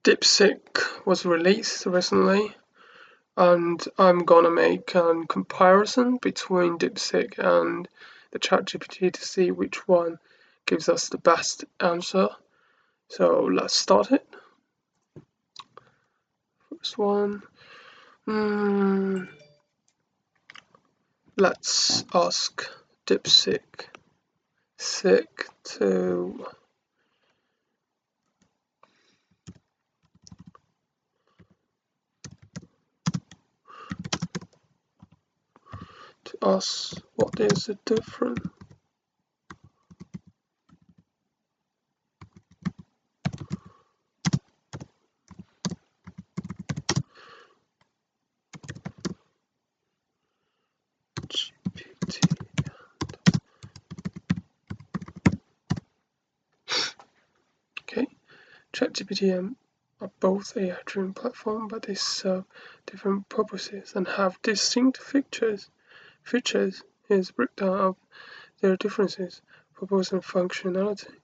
DeepSeek was released recently, and I'm gonna make a comparison between DeepSeek and the ChatGPT to see which one gives us the best answer. So let's start it. First one. Let's ask DeepSeek to ask what is the difference. Okay, ChatGPT are both AI-driven platforms, but they serve different purposes and have distinct features. Here's a breakdown of their differences. Purpose and functionality.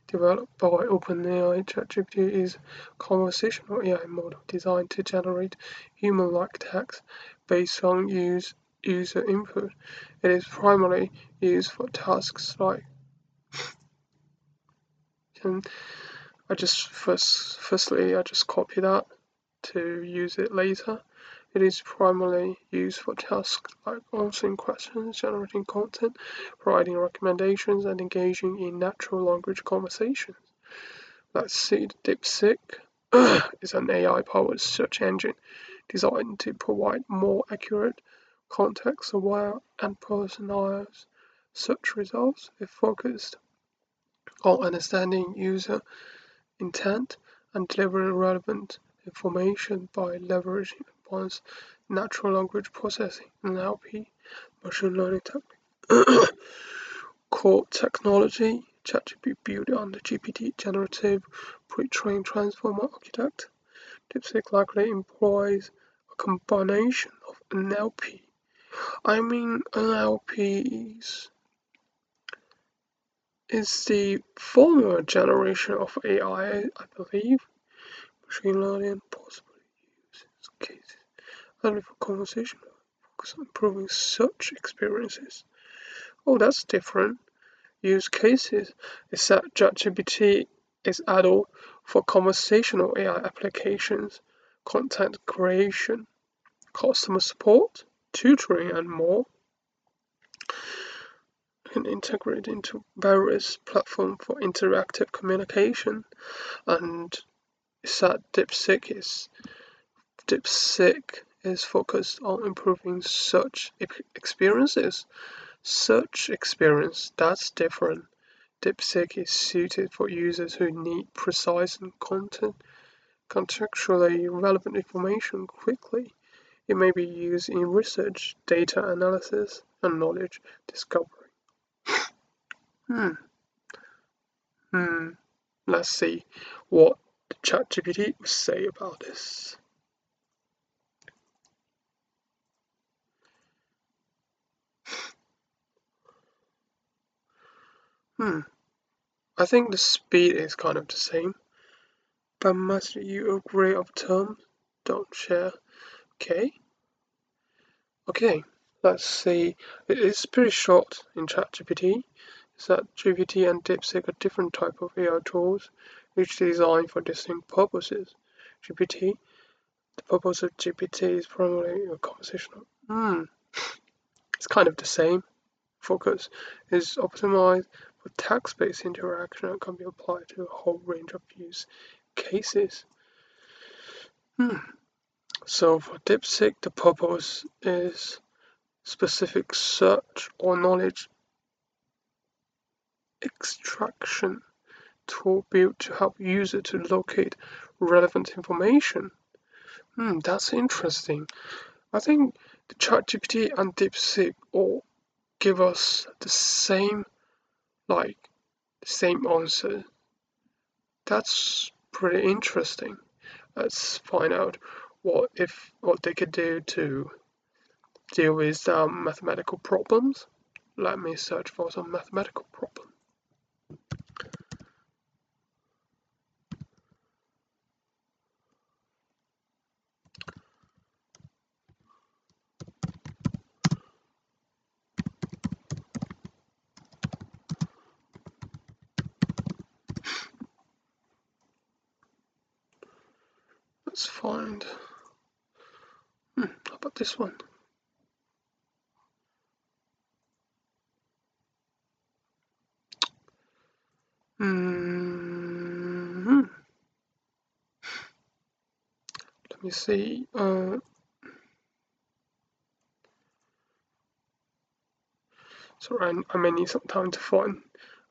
Developed by OpenAI, ChatGPT is a conversational AI model designed to generate human-like text based on user input. It is primarily used for tasks like I just copy that to use it later. It is primarily used for tasks like answering questions, generating content, providing recommendations, and engaging in natural language conversations. Let's see, DeepSeek is an AI-powered search engine designed to provide more accurate, context-aware, and personalized search results. It focused on understanding user intent and delivering relevant information by leveraging advanced natural language processing (NLP) machine learning technique. Core technology: ChatGPT built on the GPT generative pre-trained transformer architecture. DeepSeek likely employs a combination of NLP. NLP is the former generation of AI, I believe. Machine learning possibly uses cases only for conversation, focus on improving search experiences. Oh, that's different. Use cases is that ChatGPT is adult for conversational AI applications, content creation, customer support, tutoring, and more. Can integrate into various platforms for interactive communication, and that DeepSeek is focused on improving search experiences. Search experience, that's different. DeepSeek is suited for users who need precise and contextually relevant information quickly. It may be used in research, data analysis, and knowledge discovery. Let's see what the ChatGPT would say about this. I think the speed is kind of the same, but must you agree of terms? Don't share. Okay, let's see. It is pretty short in ChatGPT. Is that GPT and DeepSeek are different type of AI tools, each designed for distinct purposes. The purpose of GPT is primarily a conversational. It's kind of the same. Focus is optimized for text-based interaction and can be applied to a whole range of use cases. So for DeepSeek, the purpose is specific search or knowledge extraction tool built to help user to locate relevant information. That's interesting. I think the ChatGPT and DeepSeek all give us the same answer. That's pretty interesting. Let's find out what they could do to deal with mathematical problems. Let me search for some mathematical problem. let's find. How about this one? Let me see. Sorry, I may need some time to find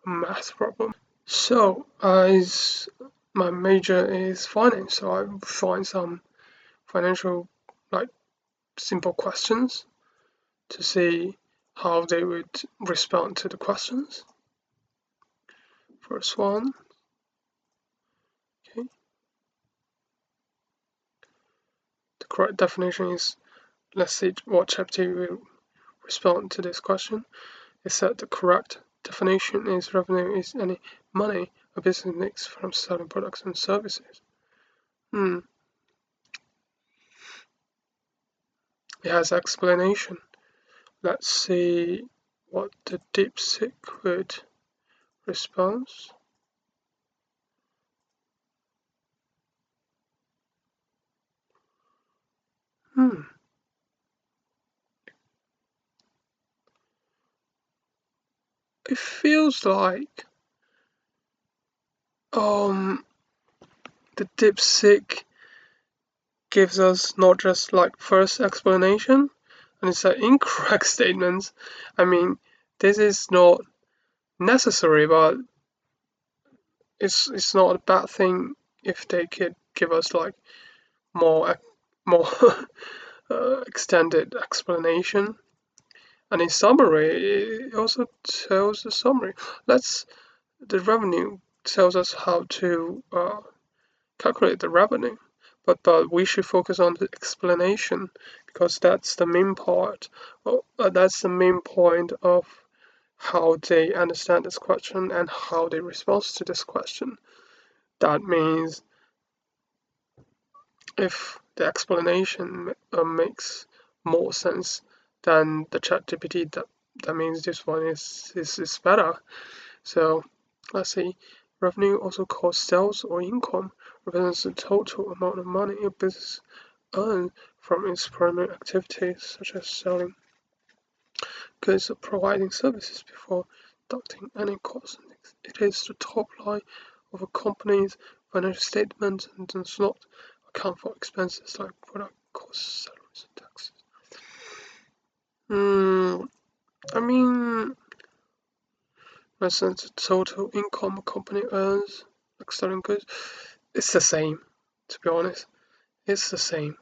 a math problem. So, as my major is finance, so I find some financial, like, simple questions to see how they would respond to the questions. First one. Okay. The correct definition is, let's see what ChatGPT will respond to this question. It said the correct definition is revenue is any money a business makes from selling products and services. It has explanation. Let's see what the DeepSeek would respond. It feels like the DeepSeek gives us not just like first explanation, and it's an incorrect statement. I mean, this is not necessary, but it's not a bad thing if they could give us like more extended explanation. And in summary, it also tells the summary. The revenue tells us how to calculate the revenue, but we should focus on the explanation because that's the main part. That's the main point of how they understand this question and how they respond to this question. That means if the explanation makes more sense than the ChatGPT, that means this one is better. So let's see. Revenue, also called sales or income, represents the total amount of money a business earns from its primary activities, such as selling goods or providing services before deducting any costs. It is the top line of a company's financial statement and does not account for expenses like product costs, salaries, and taxes. I mean, represents the total income a company earns, like selling goods. It's the same, to be honest. It's the same.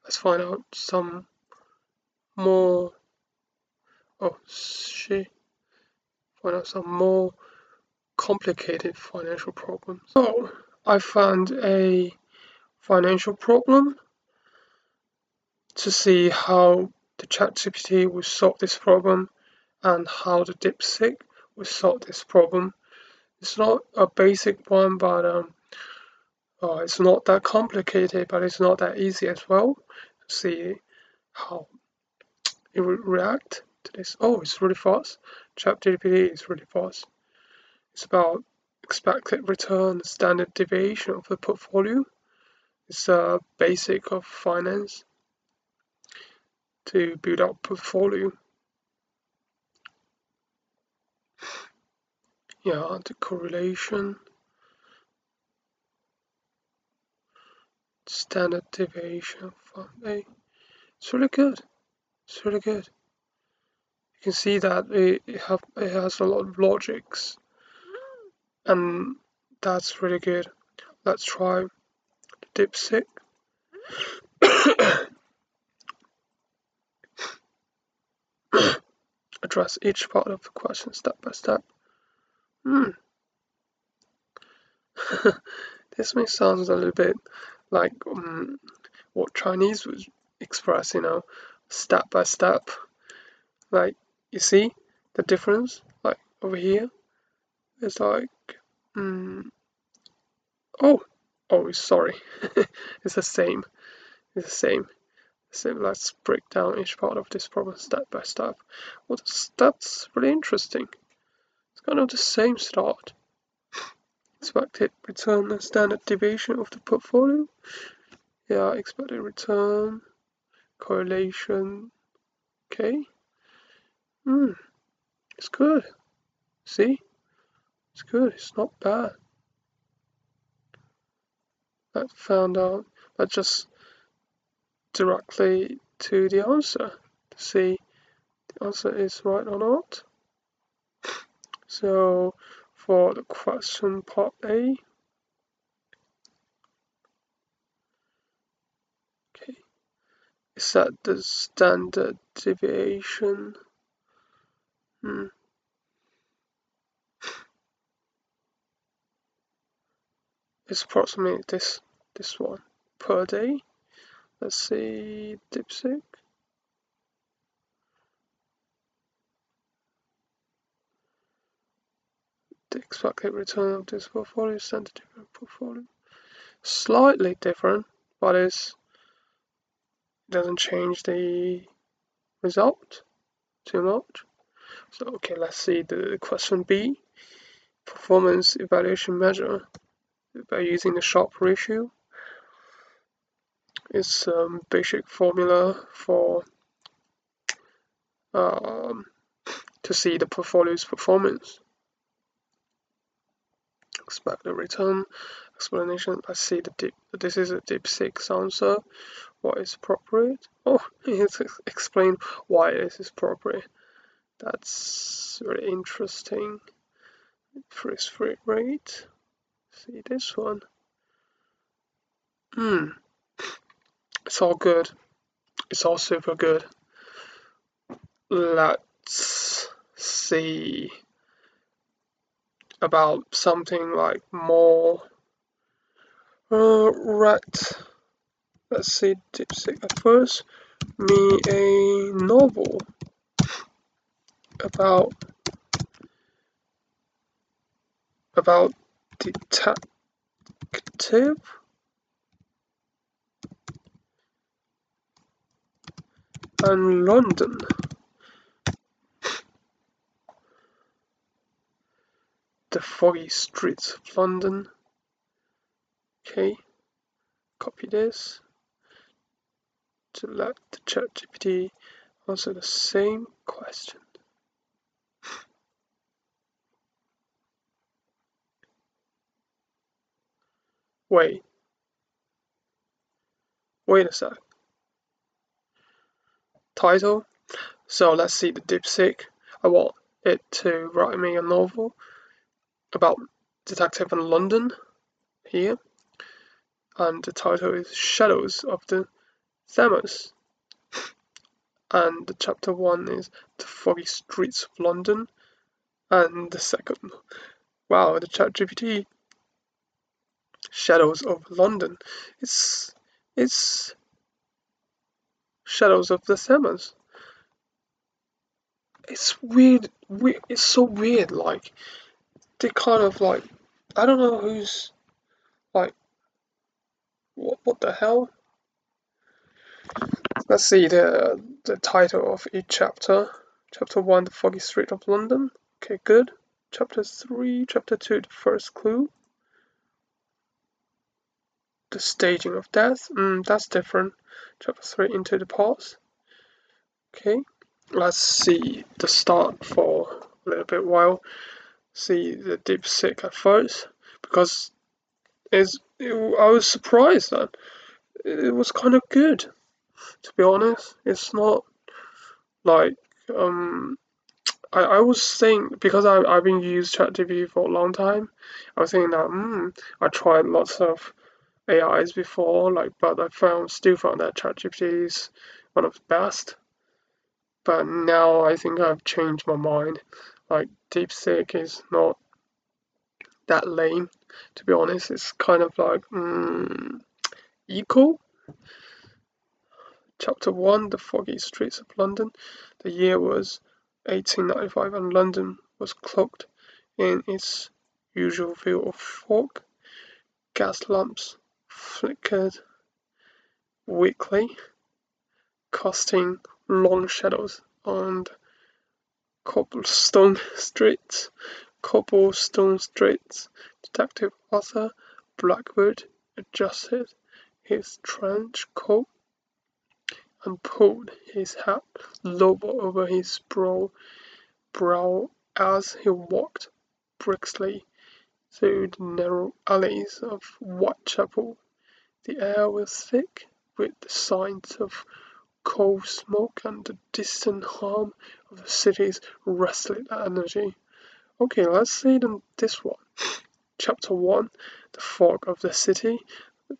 Let's find out some more. Find out some more complicated financial problems. So I found a financial problem to see how the ChatGPT will solve this problem and how the DeepSeek will solve this problem. It's not a basic one, but it's not that complicated, but it's not that easy as well to see how it will react to this. Oh, it's really fast. ChatGPT is really fast. It's about expected return, standard deviation of the portfolio. It's a basic of finance to build up portfolio. Yeah, the correlation, standard deviation from A. It's really good. It's really good. You can see that it has a lot of logics, and that's really good. Let's try the DeepSeek. Address each part of the question step by step. This may sound a little bit like what Chinese would express, step by step. Like, you see the difference? Like, over here, it's like, sorry. It's the same. It's the same. So let's break down each part of this problem step by step. Well, that's really interesting. It's kind of the same start. Expected return and standard deviation of the portfolio. Yeah, expected return, correlation. Okay. It's good. See? It's good. It's not bad. That found out. That just directly to the answer to see the answer is right or not. So for the question part A, okay, is that the standard deviation? It's approximately this one per day. Let's see, DeepSeek. The expected return of this portfolio is standard portfolio. Slightly different, but it doesn't change the result too much. So okay, let's see the question B. Performance evaluation measure by using the Sharpe ratio. It's a basic formula for to see the portfolio's performance. Expected return explanation. I see this is a DeepSeek answer. What is appropriate? Oh, it's explain why it is appropriate. That's very interesting. Freeze free rate. See this one. It's all good. It's all super good. Let's see about something like more right. Let's see DeepSeek at first. Me a novel about detective and London. The foggy streets of London. Okay, copy this to let the ChatGPT answer the same question. Wait a sec. Title. So let's see the DeepSeek. I want it to write me a novel about detective in London here, and the title is Shadows of the Thames, and the chapter 1 is The Foggy Streets of London, and the second, wow, the ChatGPT, Shadows of London. It's Shadows of the Thames. It's weird. It's so weird. Like they kind of like, I don't know who's like, what the hell. Let's see the title of each chapter. Chapter 1, The Foggy Street of London. Okay, good. Chapter 3, Chapter 2, The First Clue. The Staging of Death. That's different. Chapter 3, Into the Past. Okay, let's see the start for a little bit while. See the DeepSeek at first, because I was surprised that it was kind of good. To be honest, it's not like I was saying, because I've been using ChatGPT for a long time. I was saying that I tried lots of AIs before, like, but I still found that ChatGPT is one of the best. But now I think I've changed my mind. Like DeepSeek is not that lame, to be honest. It's kind of like equal. Chapter 1, The Foggy Streets of London. The year was 1895 and London was cloaked in its usual view of fog. Gas lamps flickered weakly, casting long shadows on cobblestone streets. Detective Arthur Blackwood adjusted his trench coat and pulled his hat lower over his brow as he walked briskly through the narrow alleys of Whitechapel. The air was thick with the signs of coal smoke and the distant hum of the city's restless energy. Okay, let's see this one. Chapter 1, The Fog of the City,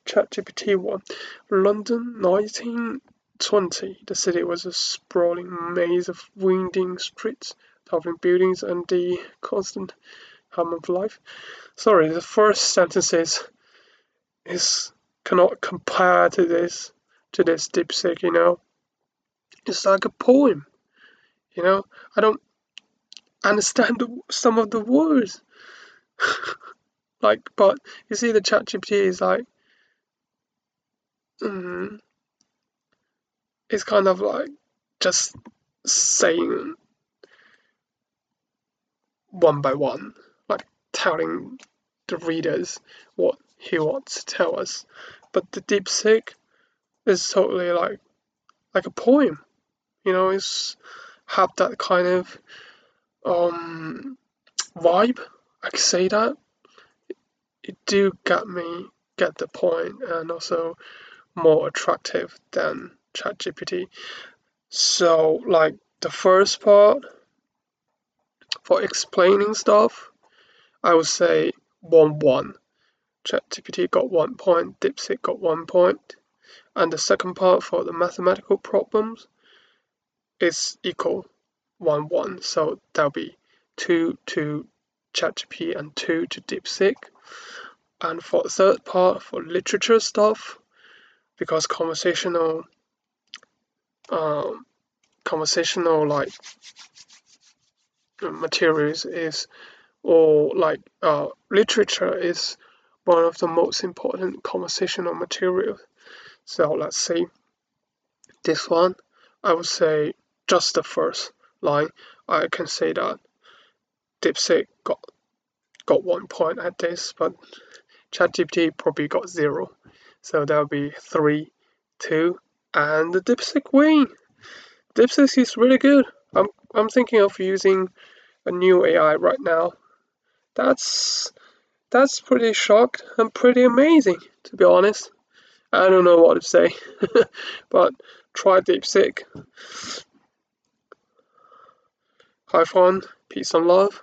ChatGPT 1. London, 1920. The city was a sprawling maze of winding streets, towering buildings, and the constant hum of life. Sorry, the first sentence is cannot compare to this DeepSeek, It's like a poem, I don't understand some of the words. But you see, the ChatGPT is like, it's kind of like just saying one by one, like telling the readers what he wants to tell us. But the DeepSeek is totally like a poem, it's have that kind of vibe. I could say that. It do get the point, and also more attractive than ChatGPT. So like the first part for explaining stuff, I would say 1-1. ChatGPT got 1 point, DeepSeek got 1 point. And the second part for the mathematical problems is equal 1-1. So that'll be 2 to ChatGPT and 2 to DeepSeek. And for the third part, for literature stuff, because conversational like materials is, or like literature is one of the most important conversational materials. So let's see, this one, I would say just the first line, I can say that DeepSeek got 1 point at this, but ChatGPT probably got 0. So that'll be 3-2, and the DeepSeek win. DeepSeek is really good. I'm thinking of using a new AI right now. That's pretty shocked and pretty amazing, to be honest. I don't know what to say, but try DeepSeek. Have fun, peace and love.